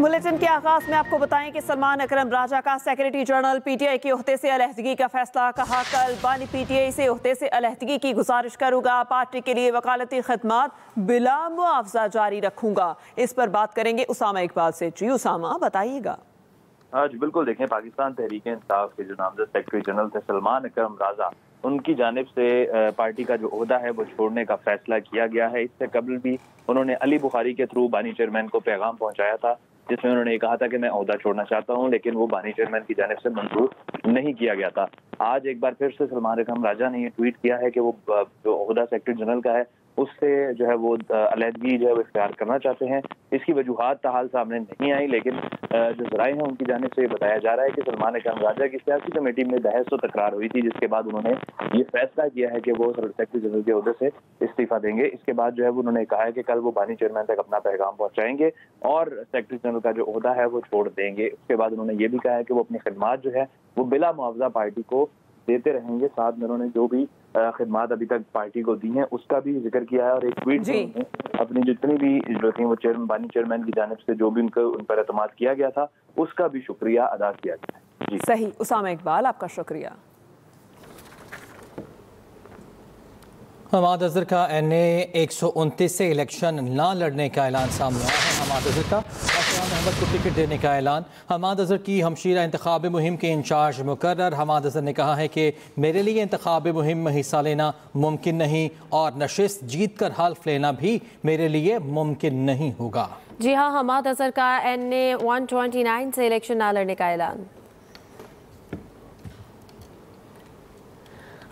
Bulletin के आगाज में आपको बताएं कि सलमान अकरम राजा का सेक्रेटरी जनरल पीटीआई के ओहदे से अलहदगी का फैसला। कहा, कल बानी पीटीआई से ओहदे से अलहदगी की गुजारिश करूंगा। पार्टी के लिए वकालती खदमात बिला मुआवजा जारी रखूंगा। इस पर बात करेंगे उसामा इकबाल से। जी उसामा, बताइएगा। आज बिल्कुल देखें, पाकिस्तान तहरीक इंसाफ के जो नामजद सेक्रेटरी जनरल थे सलमान अकरम राजा, उनकी जानिब से पार्टी का जो ओहदा है वो छोड़ने का फैसला किया गया है। इससे कबल भी उन्होंने अली बुखारी के थ्रू बानी चेयरमैन को पैगाम पहुंचाया था, जिसमें उन्होंने कहा था कि मैं ओहदा छोड़ना चाहता हूं, लेकिन वो बानी चेयरमैन की जानिब से मंजूर नहीं किया गया था। आज एक बार फिर से सलमान अकरम राजा ने ये ट्वीट किया है कि वो जो ओहदा सेक्रेटरी जनरल का है उससे जो है वो अलहदगी जो है वो इख्तियार करना चाहते हैं। इसकी वजूहात ताहाल सामने नहीं आई, लेकिन जो ज़राए हैं उनकी जानिब से बताया जा रहा है कि सलमान अकरम राजा की सियासी कमेटी में बहस व तकरार हुई थी, जिसके बाद उन्होंने ये फैसला किया है कि वो सेक्रेटरी जनरल के ओहदे से इस्तीफा देंगे। इसके बाद जो है वो उन्होंने कहा है कि कल वो बानी चेयरमैन तक अपना पैगाम पहुंचाएंगे और सेक्रेटरी जनरल का जो ओहदा है वो छोड़ देंगे। उसके बाद उन्होंने ये भी कहा है कि वो अपनी खिदमात जो है वो बिला मुआवजा पार्टी को देते रहेंगे। साथ में उन्होंने जो भी खिदमात अभी तक पार्टी को दी हैं उसका भी जिक्र किया है और एक ट्वीट में अपनी जितनी भी जो थी वो बानी चेयरमैन की जानिब से जो भी उन पर एतमाद किया गया था उसका भी शुक्रिया अदा किया गया है। जी सही, उसामा इकबाल आपका शुक्रिया। हमाद अजहर का NA 129 से इलेक्शन न लड़ने का ऐलान सामने आया है। हमाद अजहर का अफरान अहमद को टिकट देने का ऐलान। हमाद अजहर की हमशीरा इंतखाब मुहिम के इंचार्ज मुकर्रर। हमाद अजहर ने कहा है कि मेरे लिए इंतखाब मुहिम में हिस्सा लेना मुमकिन नहीं और नशिस्त जीत कर हल्फ लेना भी मेरे लिए मुमकिन नहीं होगा। जी हाँ, हमाद अजहर का NA 129 से इलेक्शन न लड़ने का ऐलान।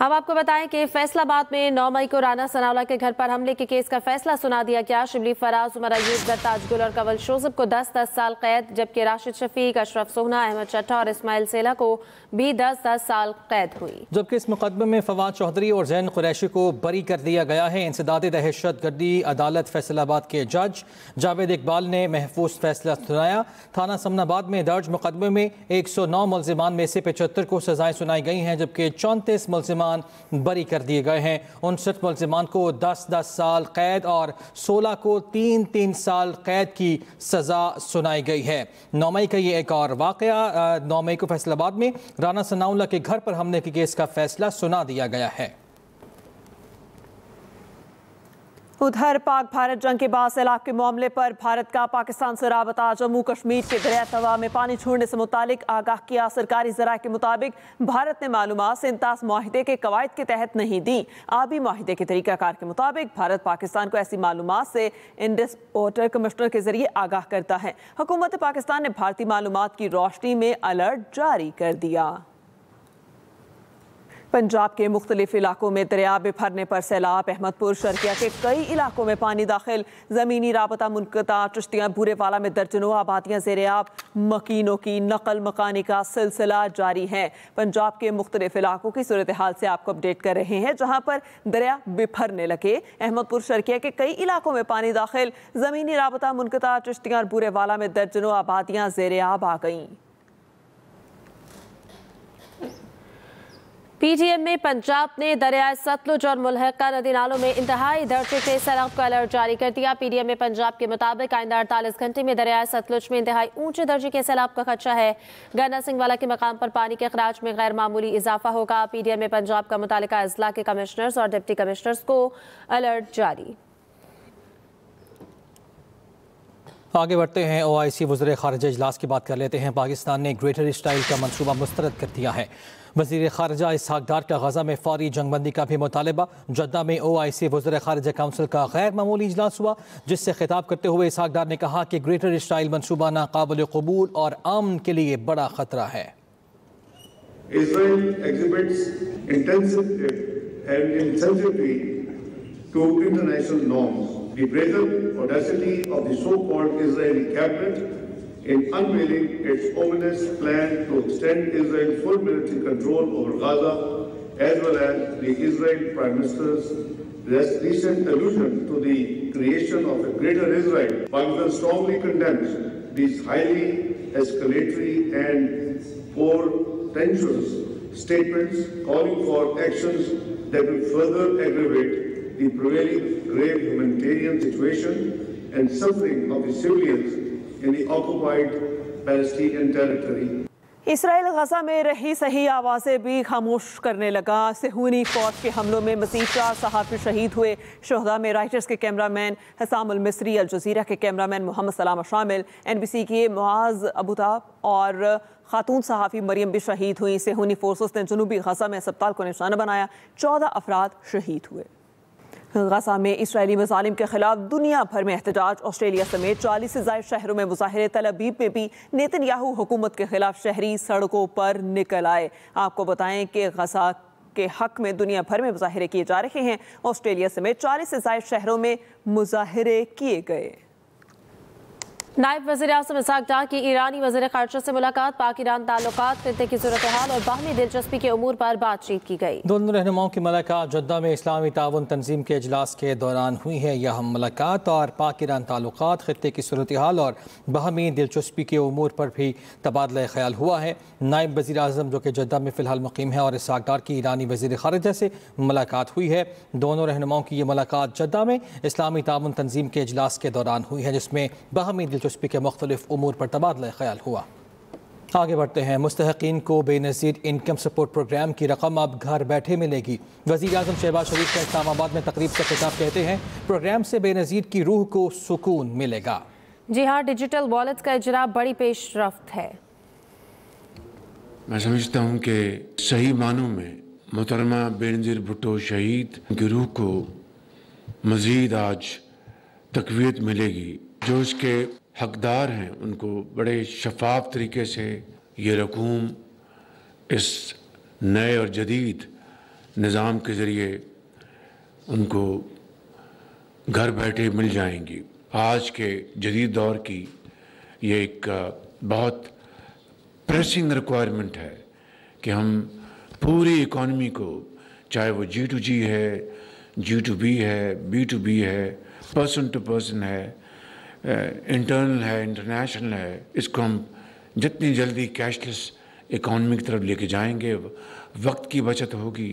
अब आपको बताएं कि फैसलाबाद में 9 मई को राना सनाउल्लाह के घर पर हमले के केस का फैसला सुना दिया गया। शिबली फराज, उमर अयूब, जरताज गुल और कंवल शोजब को 10-10 साल कैद, जबकि राशिद शफीक, अशरफ सोहना, अहमद चट्टा और इस्माइल सेला को भी 10-10 साल कैद हुई। जबकि इस मुकदमे में फवाद चौधरी और जैन कुरैशी को बरी कर दिया गया है। इंसदाद दहशतगर्दी अदालत फैसलाबाद के जज जावेद इकबाल ने महफूज फैसला सुनाया। थाना समनाबाद में दर्ज मुकदमे में 109 मुलजिमान में से 75 को सजाएं सुनाई गई हैं, जबकि 34 मुलजिमान बरी कर दिए गए हैं। 59 मुलजिमान को 10-10 साल कैद और 16 को 3-3 साल कैद की सजा सुनाई गई है। 9 मई का ये एक और वाकया, 9 मई को फैसलाबाद में राना सनाउल्लाह के घर पर हमले के केस का फैसला सुना दिया गया है। उधर पाक भारत जंग के बाद सैलाब के मामले पर भारत का पाकिस्तान से राबता। जम्मू कश्मीर के दरिया तवा में पानी छोड़ने से मुतालिक आगाह किया। सरकारी जराये के मुताबिक भारत ने मालूमात सिंतास माहिदे के कवायद के तहत नहीं दी। आबी माहिदे के तरीकाकार के मुताबिक भारत पाकिस्तान को ऐसी मालूमात से इंडस वाटर कमिश्नर के जरिए आगाह करता है। हुकूमत पाकिस्तान ने भारतीय मालूमात की रोशनी में अलर्ट जारी कर दिया। पंजाब के मुख्तलिफ इलाकों में दरिया बिफरने पर सैलाब। अहमदपुर शर्किया के कई इलाकों में पानी दाखिल, जमीनी राबता मुनक़ता। चिश्तियाँ बूरेवाला में दर्जनों आबादियाँ ज़ेर-ए-आब। मकीनों की नकल मकानी का सिलसिला जारी है। पंजाब के मुख्तलिफ इलाकों की सूरत हाल से आपको अपडेट कर रहे हैं, जहाँ पर दरिया बिफरने लगे। अहमदपुर शर्किया के कई इलाकों में पानी दाखिल, जमीनी राबता मुनक़ता। चिश्तियाँ बूरेवाला में दर्जनों आबादियाँ ज़ेर-ए-आब आ गईं। PTM में पंजाब ने दरियाए सतलुज और मुल्हका नदी नालों में इंतहाई दर्जे के सैलाब का अलर्ट जारी कर दिया। PTM में पंजाब के मुताबिक आइंदा 48 घंटे में दरियाए सतलुज में इंतहाई ऊंचे दर्जे के सैलाब का खदशा है। गन्ना सिंह वाला के मकाम पर पानी के अखराज में गैर मामूली इजाफा होगा। PTM में पंजाब का मुतालिका अजला के कमिश्नर्स और डिप्टी कमिश्नर्स को अलर्ट जारी। आगे बढ़ते हैं। OIC वज़ीर ख़ारिजा इजलास की बात कर लेते हैं। पाकिस्तान ने ग्रेटर इस्राइल का मनसूबा मुस्तरद कर दिया है। वज़ीर ख़ारिजा इसहाक़ डार का गज़ा में फ़ौरी जंगबंदी का भी मुतालबा। जद्दा में OIC वज़ीर ख़ारिजा काउंसिल का गैर मामूली इजलास हुआ, जिससे खिताब करते हुए इसहाक़ डार ने कहा कि ग्रेटर इस्राइल मनसूबा नाक़ाबिल क़बूल और अमन के लिए बड़ा ख़तरा है। Israel exhibits insensitivity to international norms. The brazen audacity of the so-called Israeli cabinet in unveiling its ominous plan to extend Israel's full military control over Gaza, as well as the Israeli Prime Minister's recent allusion to the creation of a greater Israel. Pakistan strongly condemns these highly escalatory and portentous statements, calling for actions that will further aggravate the prevailing grave humanitarian situation and suffering of the civilians in the occupied Palestinian territory. Israel Gaza में रही सही आवाज़ें भी खामोश करने लगा। सेहूनी फौज के हमलों में मज़ीद 4 सहाफ़ी शहीद हुए। शोहदा में राइटर्स के कैमरामैन हसाम अल मिस्री, अल जज़ीरा के कैमरामैन मोहम्मद सलामा शामिल, NBC के मुआज़ अबूताब और खातून सहाफ़ी मरियम भी शहीद हुई। सेहूनी फोर्सेस ने जनूबी गजा में अस्पताल को निशाना बनाया। 14 अफराद शहीद हुए। गजा में इसराइली मज़ालिम के खिलाफ दुनिया भर में एहतजाज। ऑस्ट्रेलिया समेत 40 से ज़ायद शहरों में मुज़ाहिरे। तल अबीब में भी नेतन्याहू हुकूमत के खिलाफ शहरी सड़कों पर निकल आए। आपको बताएं कि गजा के हक में दुनिया भर में मुज़ाहिरे किए जा रहे हैं। ऑस्ट्रेलिया समेत 40 से ज़ायद शहरों में मुज़ाहिरे किए गए। नायब वज़ीर आज़म इसहाक़ डार की ईरानी वज़ीर ख़ारिजा से मुलाकात। पाक ईरान ताल्लुकात, खित्ते की सूरत हाल और बाहमी दिलचस्पी के उमूर पर बातचीत की गई। दोनों रहनुमाओं की मुलाकात जद्दा में इस्लामी ताउन तंजीम के इजलास के दौरान हुई है। यह मुलाकात और पाक ईरान ताल्लुकात, खित्ते की सूरत हाल और बाहमी दिलचस्पी के उमूर पर भी तबादला ख्याल हुआ है। नायब वज़ीर आज़म जो कि जद्दा में फ़िलहाल मुकीम है और इसहाक़ डार की ईरानी वज़ीर ख़ारिजा से मुलाकात हुई है। दोनों रहनुमाओं की ये मुलाकात जद्दा में इस्लामी ताउन तंजीम के इजलास के दौरान हुई है, जिसमें बाहमी दिलचस्पी के मुख्तलिफ उमूर पर तबादला ख्याल हुआ। आगे बढ़ते हैं। मुस्तहिकीन को बेनज़ीर इनकम सपोर्ट प्रोग्राम की रकम अब घर बैठे मिलेगी। वज़ीर आज़म शहबाज शरीफ का इस्लामाबाद में तकरीब से खिताब कहते हैं प्रोग्राम से बेनज़ीर की रूह को सुकून मिलेगा। जी हाँ, डिजिटल वॉलेट्स का इजरा बड़ी पेशरफ्त है। मैं समझता हूँ कि सही मानों में मोहतरमा बेनज़ीर भुट्टो शहीद की रूह को मज़ीद आज तक़वियत मिलेगी। जो इसके हकदार हैं उनको बड़े शफाफ तरीके से ये रकूम इस नए और जदीद निज़ाम के ज़रिए उनको घर बैठे मिल जाएंगी। आज के जदीद दौर की ये एक बहुत प्रेसिंग रिक्वायरमेंट है कि हम पूरी इकॉनमी को, चाहे वो G2G है, G2B है, B2B है, पर्सन टू पर्सन है, इंटरनल है, इंटरनेशनल है, इसको हम जितनी जल्दी कैशलेस इकॉनमी की तरफ लेके जाएंगे, वक्त की बचत होगी,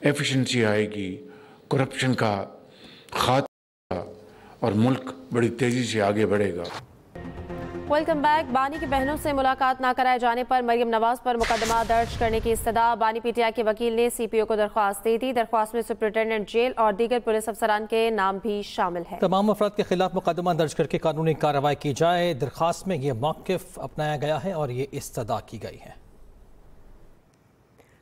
एफिशिएंसी आएगी, करप्शन का खात्मा और मुल्क बड़ी तेज़ी से आगे बढ़ेगा। Welcome back. बानी की बहनों से मुलाकात न कराए जाने पर मरियम नवाज पर मुकदमा दर्ज करने की इस्तदा। बानी PTI के वकील ने CPO को दरख्वास्त दे दी। दरख्वास्त में सुपरिटेंडेंट जेल और दीगर पुलिस अफसरान के नाम भी शामिल है। तमाम अफराद के खिलाफ मुकदमा दर्ज करके कानूनी कार्रवाई की जाए। दरख्वास्त में ये मौक़िफ़ अपनाया गया है और ये इस्तदा की गई है।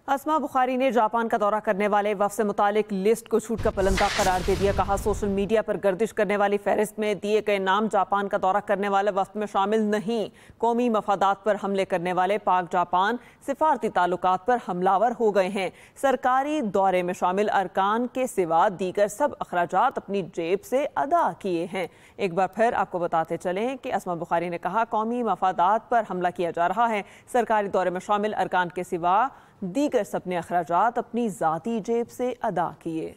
अस्मा बुखारी ने जापान का दौरा करने वाले वफ़द से मुतालिक लिस्ट को छूट का पलंदा करार दे दिया। कहा सोशल मीडिया पर गर्दिश करने वाली फहरिस्त में दिए गए नाम जापान का दौरा करने वाले वफ़द में शामिल नहीं। कौमी मफादात पर हमले करने वाले पाक जापान सिफारती ताल्लुकात पर हमलावर हो गए हैं। सरकारी दौरे में शामिल अरकान के सिवा दीगर सब अखराजात अपनी जेब से अदा किए हैं। एक बार फिर आपको बताते चलें कि अस्मा बुखारी ने कहा कौमी मफादात पर हमला किया जा रहा है। सरकारी दौरे में शामिल अरकान के सिवा दीगर सबने अखराजात अपनी ज़ाती जेब से अदा किए।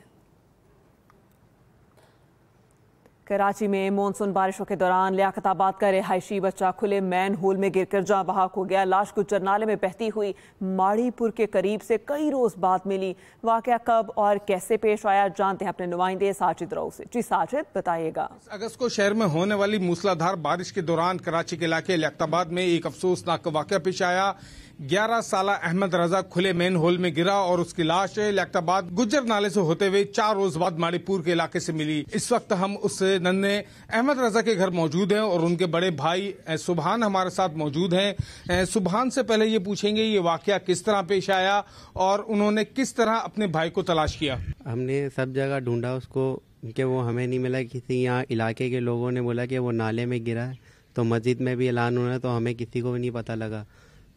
कराची में मानसून बारिशों के दौरान लियाकताबाद का रिहायशी बच्चा खुले मैन होल में गिरकर जाँ बहक हो गया। लाश गुज्जर नाले में बहती हुई माड़ीपुर के करीब से कई रोज बाद मिली। वाकया कब और कैसे पेश आया, जानते हैं अपने नुमाइंदे साजिद राव से। जी साजिद, बताइएगा। अगस्त को शहर में होने वाली मूसलाधार बारिश के दौरान कराची के इलाके लियाकताबाद में एक अफसोसनाक वाकया पेश आया। 11 साला अहमद रजा खुले मेन होल में गिरा और उसकी लाश लियाकताबाद गुज्जर नाले से होते हुए 4 रोज बाद माड़ीपुर के इलाके से मिली। इस वक्त हम उस नन्हे अहमद रजा के घर मौजूद हैं और उनके बड़े भाई सुबहान हमारे साथ मौजूद हैं। सुबहान से पहले ये पूछेंगे ये वाकया किस तरह पेश आया और उन्होंने किस तरह अपने भाई को तलाश किया। हमने सब जगह ढूंढा उसको कि वो हमें नहीं मिला। किसी यहाँ इलाके के लोगों ने बोला कि वो नाले में गिरा है, तो मस्जिद में भी ऐलान हो रहा है, तो हमें किसी को भी नहीं पता लगा।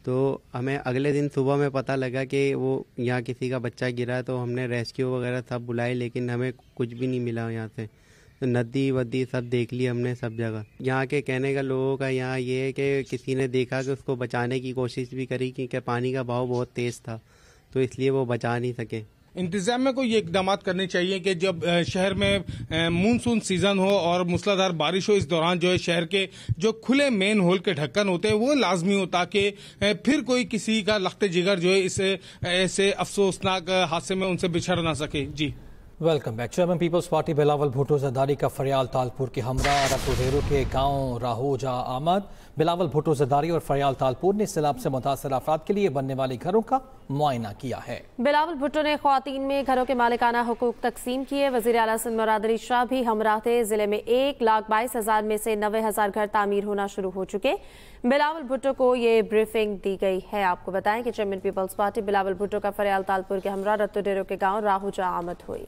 तो हमें अगले दिन सुबह में पता लगा कि वो यहाँ किसी का बच्चा गिरा है, तो हमने रेस्क्यू वगैरह सब बुलाए, लेकिन हमें कुछ भी नहीं मिला यहाँ से। तो नदी वदी सब देख ली हमने सब जगह। यहाँ के कहने का लोगों का यहाँ ये है कि किसी ने देखा कि उसको बचाने की कोशिश भी करी क्योंकि पानी का बहाव बहुत तेज़ था, तो इसलिए वो बचा नहीं सके। इंतजामिया को ये इकदाम करने चाहिए कि जब शहर में मानसून सीजन हो और मूसलाधार बारिश हो, इस दौरान जो है शहर के जो खुले मेन होल के ढक्कन होते हैं वो लाजमी हो, ताकि फिर कोई किसी का लख्ते जिगर जो है इस ऐसे अफसोसनाक हादसे में उनसे बिछड़ ना सके। जी welcome back. Chairman peoples party Bilawal Bhutto Zardari का फरियाल तालपुर के हमरा रतुडेरो के गांव राहोजा आमद। बिलावल भुट्टो जरदारी और फरियाल तालपुर ने सैलाब से मुतासर अफराद के लिए बनने वाले घरों का मुआयना किया है। बिलावल भुट्टो ने ख्वातीन में घरों के मालिकाना हुकूक तकसीम किए। वज़ीर आला सिंध मुराद अली शाह भी हमरा थे। जिले में 1,22,000 में से 90,000 घर तामीर होना शुरू हो चुके। बिलावल भुट्टो को ये ब्रीफिंग दी गई है। आपको बताएं कि chairman peoples party Bilawal Bhutto का फरियाल तालपुर के हमरा रतुडेरो के गाँव राहोजा आमद हुई।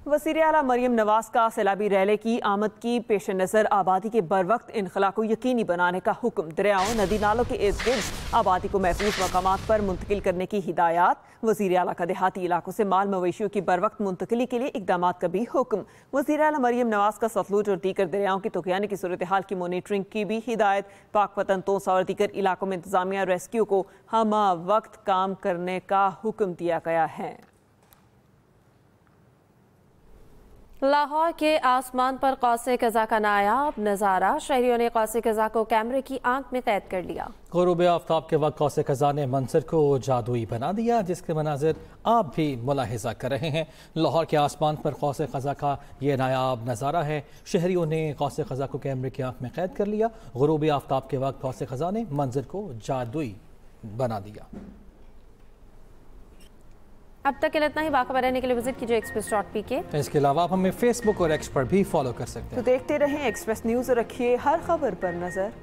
वज़ीर आला मरियम नवाज का सैलाबी रैली की आमद की पेश नज़र आबादी के बर वक्त इनखला को यकीनी बनाने का हुक्म। दरियाओं नदी नालों के इर्द गिर्द आबादी को महफूज मकामात पर मुंतकिल करने की हिदायत। वज़ीर आला का देहाती इलाकों से माल मवेशियों की बर वक्त मुंतकिली के लिए इकदाम का भी हुक्म। वज़ीर आला मरियम नवाज का सतलुज और दीगर दरियाओं की तुग़यानी की सूरत हाल की मॉनिटरिंग की भी हिदायत। पाक वतन तोसा और दीगर इलाकों में इंतजामिया रेस्क्यू को हमा वक्त काम करने का हुक्म दिया गया है। लाहौर के आसमान पर कौसे कज़ा का नायाब नज़ारा। शहरियों ने कौसे कज़ा को कैमरे की आंख में कैद कर लिया। ग़ुरूब आफ्ताब के वक्त कौसे कज़ा ने मंजर को जादुई बना दिया, जिसके मनाजिर आप भी मुलाहिजा कर रहे हैं। लाहौर के आसमान पर कौसे कज़ा का ये नायाब नज़ारा है। शहरियों ने कौसे कज़ा को कैमरे की आंख में कैद कर लिया। ग़ुरूब आफ्ताब के वक्त कौसे कज़ा ने मंजर को जादुई बना दिया। अब तक के लिए इतना ही। बाखबर रहने के लिए विजिट कीजिए express.pk। इसके अलावा आप हमें फेसबुक और एक्स पर भी फॉलो कर सकते हैं। तो देखते रहें एक्सप्रेस न्यूज़ और रखिए हर खबर पर नजर।